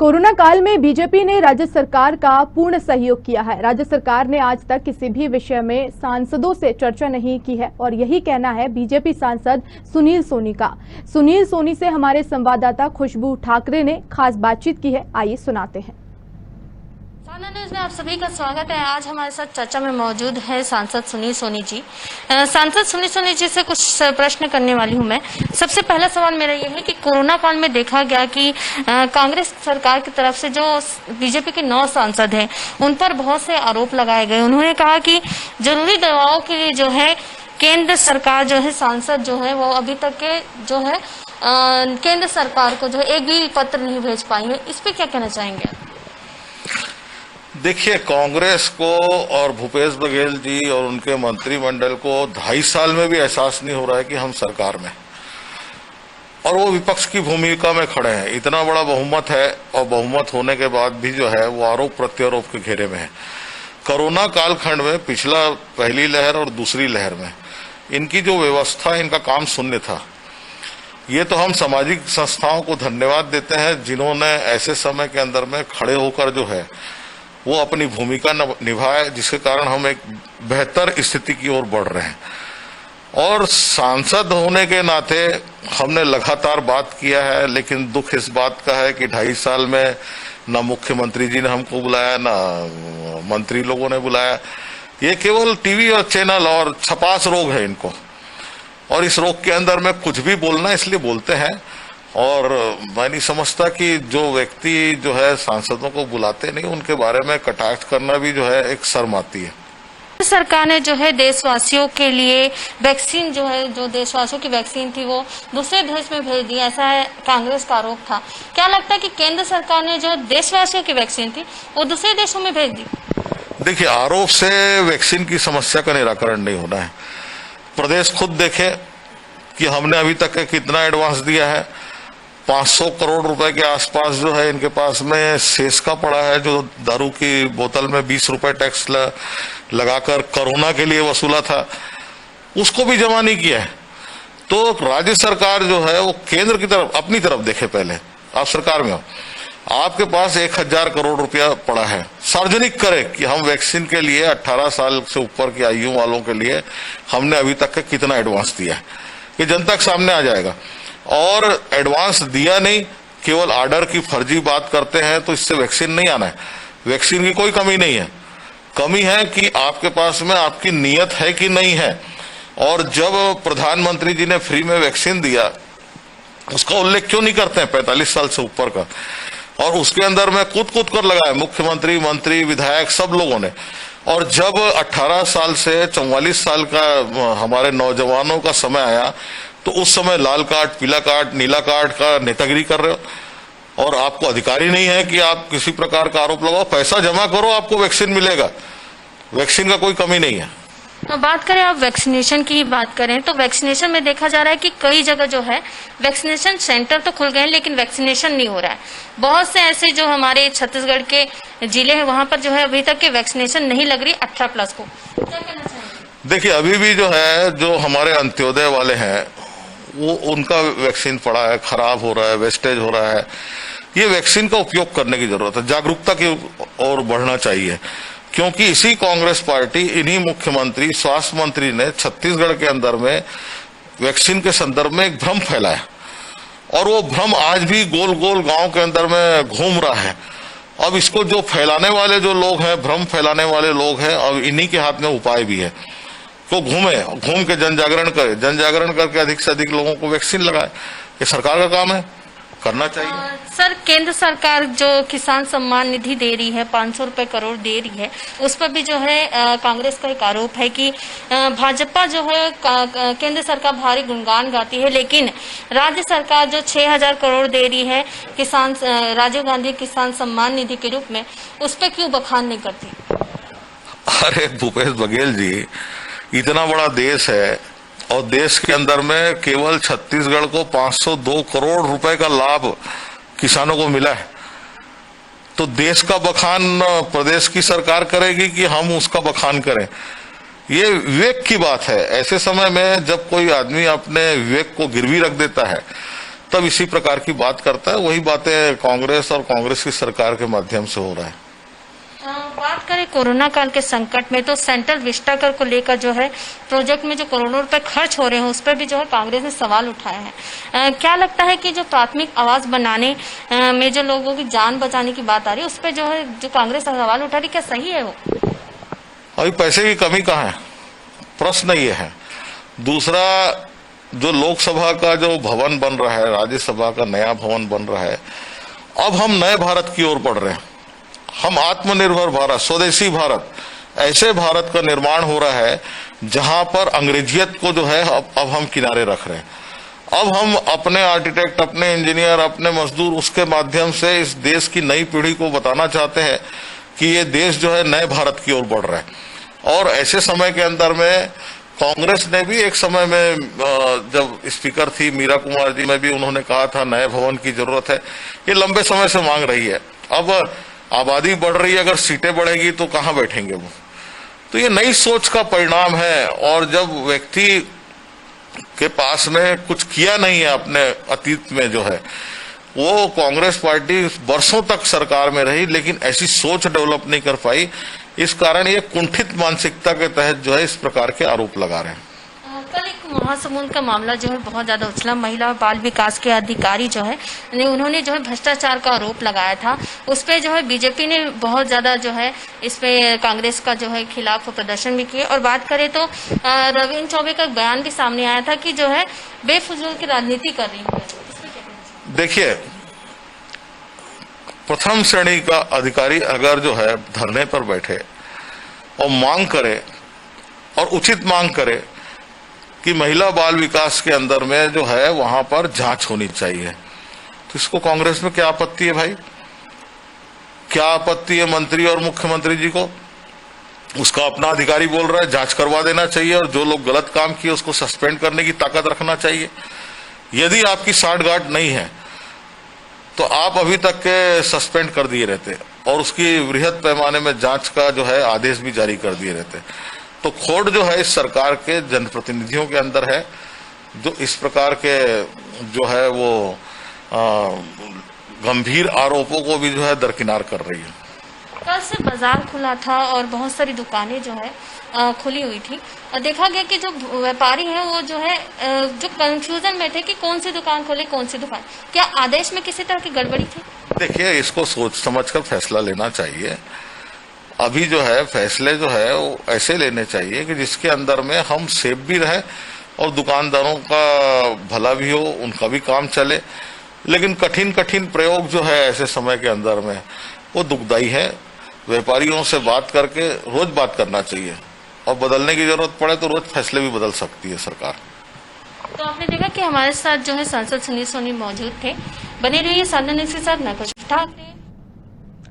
Corona काल में BJP ने राज्य सरकार का पूर्ण सहयोग किया है। राज्य सरकार ने आज तक किसी भी विषय में सांसदों से चर्चा नहीं की है और यही कहना है बीजेपी सांसद सुनील सोनी का। सुनील सोनी से हमारे संवाददाता खुशबू ठाकरे ने खास बातचीत की है, आइए सुनाते हैं। साना न्यूज में आप सभी का स्वागत है। आज हमारे साथ चर्चा में मौजूद है सांसद सुनील सोनी जी। सांसद सुनील सोनी जी से कुछ प्रश्न करने वाली हूं मैं। सबसे पहला सवाल मेरा यह है कि कोरोना काल में देखा गया कि कांग्रेस सरकार की तरफ से जो बीजेपी के 9 सांसद हैं उन पर बहुत से आरोप लगाए गए। उन्होंने कहा कि जरूरी दवाओं के लिए जो है केंद्र सरकार जो है सांसद जो है वो अभी तक के जो है केंद्र सरकार को जो है एक भी पत्र नहीं भेज पाई है। इस पर क्या कहना चाहेंगे? देखिए, कांग्रेस को और भूपेश बघेल जी और उनके मंत्रिमंडल को 2.5 साल में भी एहसास नहीं हो रहा है कि हम सरकार में, और वो विपक्ष की भूमिका में खड़े हैं। इतना बड़ा बहुमत है और बहुमत होने के बाद भी जो है वो आरोप प्रत्यारोप के घेरे में है। कोरोना कालखंड में पहली लहर और दूसरी लहर में इनकी जो व्यवस्था, इनका काम शून्य था। ये तो हम सामाजिक संस्थाओं को धन्यवाद देते हैं जिन्होंने ऐसे समय के अंदर में खड़े होकर जो है वो अपनी भूमिका निभाए, जिसके कारण हम एक बेहतर स्थिति की ओर बढ़ रहे हैं। और सांसद होने के नाते हमने लगातार बात किया है, लेकिन दुख इस बात का है कि 2.5 साल में न मुख्यमंत्री जी ने हमको बुलाया, न मंत्री लोगों ने बुलाया। ये केवल टीवी और चैनल और छपास रोग है इनको, और इस रोग के अंदर में कुछ भी बोलना इसलिए बोलते हैं। और मैं नहीं समझता कि जो व्यक्ति जो है सांसदों को बुलाते नहीं उनके बारे में कटाक्ष करना भी जो है एक शर्म आती है। सरकार ने जो है देशवासियों के लिए वैक्सीन जो है, जो देशवासियों की वैक्सीन थी वो दूसरे देश में भेज दी, ऐसा है कांग्रेस का आरोप था। क्या लगता है कि केंद्र सरकार ने जो देशवासियों की वैक्सीन थी वो दूसरे देशों में भेज दी? देखिए, आरोप से वैक्सीन की समस्या का निराकरण नहीं होना है। प्रदेश खुद देखे कि हमने अभी तक कितना एडवांस दिया है। 500 करोड़ रुपए के आसपास जो है इनके पास में शेष का पड़ा है, जो दारू की बोतल में 20 रुपए टैक्स लगाकर कोरोना के लिए वसूला था, उसको भी जमा नहीं किया है। तो राज्य सरकार जो है वो केंद्र की तरफ, अपनी तरफ देखे। पहले आप सरकार में हो, आपके पास 1000 करोड़ रुपया पड़ा है, सार्वजनिक करे कि हम वैक्सीन के लिए 18 साल से ऊपर की आयु वालों के लिए हमने अभी तक का कितना एडवांस दिया है, ये जनता के सामने आ जाएगा। और एडवांस दिया नहीं, केवल ऑर्डर की फर्जी बात करते हैं, तो इससे वैक्सीन नहीं आना है। वैक्सीन की कोई कमी नहीं है, कमी है कि आपके पास में आपकी नीयत है कि नहीं है। और जब प्रधानमंत्री जी ने फ्री में वैक्सीन दिया, उसका उल्लेख क्यों नहीं करते हैं 45 साल से ऊपर का? और उसके अंदर में कूद कर लगाया मुख्यमंत्री, मंत्री, विधायक, सब लोगों ने। और जब 18 साल से 44 साल का हमारे नौजवानों का समय आया, तो उस समय लाल कार्ड, पीला कार्ड, नीला कार्ड का नेतागिरी कर रहे हो, और आपको अधिकार ही नहीं है कि आप किसी प्रकार का आरोप लगाओ। पैसा जमा करो, आपको वैक्सीन मिलेगा। वैक्सीन का कोई कमी नहीं है। तो बात करें, आप वैक्सीनेशन की बात करें तो वैक्सीनेशन में देखा जा रहा है कि कई जगह जो है वैक्सीनेशन सेंटर तो खुल गए हैं लेकिन वैक्सीनेशन नहीं हो रहा है। बहुत से ऐसे जो हमारे छत्तीसगढ़ के जिले हैं वहां पर जो है अभी तक के वैक्सीनेशन नहीं लग रही 18+ को। क्या कहना चाहिए? देखिए, अभी भी जो है जो हमारे अंत्योदय वाले हैं वो उनका वैक्सीन पड़ा है, खराब हो रहा है, वेस्टेज हो रहा है। ये वैक्सीन का उपयोग करने की जरूरत है, जागरूकता की ओर बढ़ना चाहिए। क्योंकि इसी कांग्रेस पार्टी, इन्हीं मुख्यमंत्री, स्वास्थ्य मंत्री ने छत्तीसगढ़ के अंदर में वैक्सीन के संदर्भ में एक भ्रम फैलाया, और वो भ्रम आज भी गोल गोल गांव के अंदर में घूम रहा है। अब इसको जो फैलाने वाले जो लोग हैं, भ्रम फैलाने वाले लोग हैं, और इन्हीं के हाथ में उपाय भी है। तो घूम के जन जागरण करे, जन जागरण करके अधिक से अधिक लोगों को वैक्सीन लगाए। ये सरकार का काम है, करना चाहिए। सर, केंद्र सरकार जो किसान सम्मान निधि दे रही है, 500 रुपए करोड़ दे रही है, उस पर भी जो है कांग्रेस का एक आरोप है कि भाजपा जो है केंद्र सरकार भारी गुणगान गाती है, लेकिन राज्य सरकार जो 6000 करोड़ दे रही है किसान राजीव गांधी किसान सम्मान निधि के रूप में, उस पर क्यों बखान नहीं करती? अरे भूपेश बघेल जी, इतना बड़ा देश है और देश के अंदर में केवल छत्तीसगढ़ को 502 करोड़ रुपए का लाभ किसानों को मिला है। तो देश का बखान प्रदेश की सरकार करेगी कि हम उसका बखान करें? ये विवेक की बात है। ऐसे समय में जब कोई आदमी अपने विवेक को गिरवी रख देता है तब इसी प्रकार की बात करता है। वही बातें कांग्रेस और कांग्रेस की सरकार के माध्यम से हो रहा है। बात करें कोरोना काल के संकट में, तो सेंट्रल विस्टाकर को लेकर जो है प्रोजेक्ट में जो करोड़ों रुपए खर्च हो रहे हैं उस पर भी जो है कांग्रेस ने सवाल उठाया है। क्या लगता है कि जो प्राथमिक आवास बनाने में जो लोगों की जान बचाने की बात आ रही है उस पर जो है जो कांग्रेस सवाल उठा रही, क्या सही है वो? अभी पैसे की कमी कहाँ है, प्रश्न ये है। दूसरा, जो लोकसभा का जो भवन बन रहा है, राज्यसभा का नया भवन बन रहा है, अब हम नए भारत की ओर बढ़ रहे हैं। हम आत्मनिर्भर भारत, स्वदेशी भारत, ऐसे भारत का निर्माण हो रहा है जहां पर अंग्रेजियत को जो है अब हम किनारे रख रहे हैं। अब हम अपने आर्किटेक्ट, अपने इंजीनियर, अपने मजदूर, उसके माध्यम से इस देश की नई पीढ़ी को बताना चाहते हैं कि ये देश जो है नए भारत की ओर बढ़ रहा है। और ऐसे समय के अंदर में कांग्रेस ने भी एक समय में, जब स्पीकर थी मीरा कुमार जी में भी उन्होंने कहा था नए भवन की जरूरत है। ये लंबे समय से मांग रही है। अब आबादी बढ़ रही है, अगर सीटें बढ़ेगी तो कहाँ बैठेंगे वो? तो ये नई सोच का परिणाम है। और जब व्यक्ति के पास में कुछ किया नहीं है अपने अतीत में, जो है वो कांग्रेस पार्टी वर्षों तक सरकार में रही लेकिन ऐसी सोच डेवलप नहीं कर पाई। इस कारण ये कुंठित मानसिकता के तहत जो है इस प्रकार के आरोप लगा रहे हैं। कल एक महासमुंद का मामला जो है बहुत ज्यादा उछला। महिला और बाल विकास के अधिकारी जो है उन्होंने जो है भ्रष्टाचार का आरोप लगाया था। उस पे जो है बीजेपी ने बहुत ज्यादा जो है इस पे कांग्रेस का जो है खिलाफ प्रदर्शन भी किए। और बात करें तो रविंद्र चौबे का बयान भी सामने आया था कि जो है बेफजूल की राजनीति कर रही है। देखिए, प्रथम श्रेणी का अधिकारी अगर जो है धरने पर बैठे और मांग करे और उचित मांग करे कि महिला बाल विकास के अंदर में जो है वहां पर जांच होनी चाहिए, तो इसको कांग्रेस में क्या आपत्ति है भाई? क्या आपत्ति है मंत्री और मुख्यमंत्री जी को? उसका अपना अधिकारी बोल रहा है जांच करवा देना चाहिए और जो लोग गलत काम किए उसको सस्पेंड करने की ताकत रखना चाहिए। यदि आपकी साठगांठ नहीं है तो आप अभी तक के सस्पेंड कर दिए रहते और उसकी वृहद पैमाने में जांच का जो है आदेश भी जारी कर दिए रहते। तो खोट जो है इस सरकार के जनप्रतिनिधियों के अंदर है, जो इस प्रकार के जो है वो गंभीर आरोपों को भी जो है दरकिनार कर रही है। कल से बाजार खुला था और बहुत सारी दुकानें जो है खुली हुई थी। देखा गया कि जो व्यापारी हैं वो जो है जो कंफ्यूजन में थे कि कौन सी दुकान खोले कौन सी दुकान। क्या आदेश में किसी तरह की गड़बड़ी थी? देखिए, इसको सोच समझकर फैसला लेना चाहिए। अभी जो है फैसले जो है वो ऐसे लेने चाहिए कि जिसके अंदर में हम सेफ भी रहें और दुकानदारों का भला भी हो, उनका भी काम चले। लेकिन कठिन कठिन प्रयोग जो है ऐसे समय के अंदर में वो दुखदायी है। व्यापारियों से बात करके रोज बात करना चाहिए और बदलने की जरूरत पड़े तो रोज फैसले भी बदल सकती है सरकार। तो आपने देखा कि हमारे साथ जो है सांसद सुनील सोनी मौजूद थे। बने रहिए साधना न्यूज़ के साथ। मैं कुछ ठाकरे।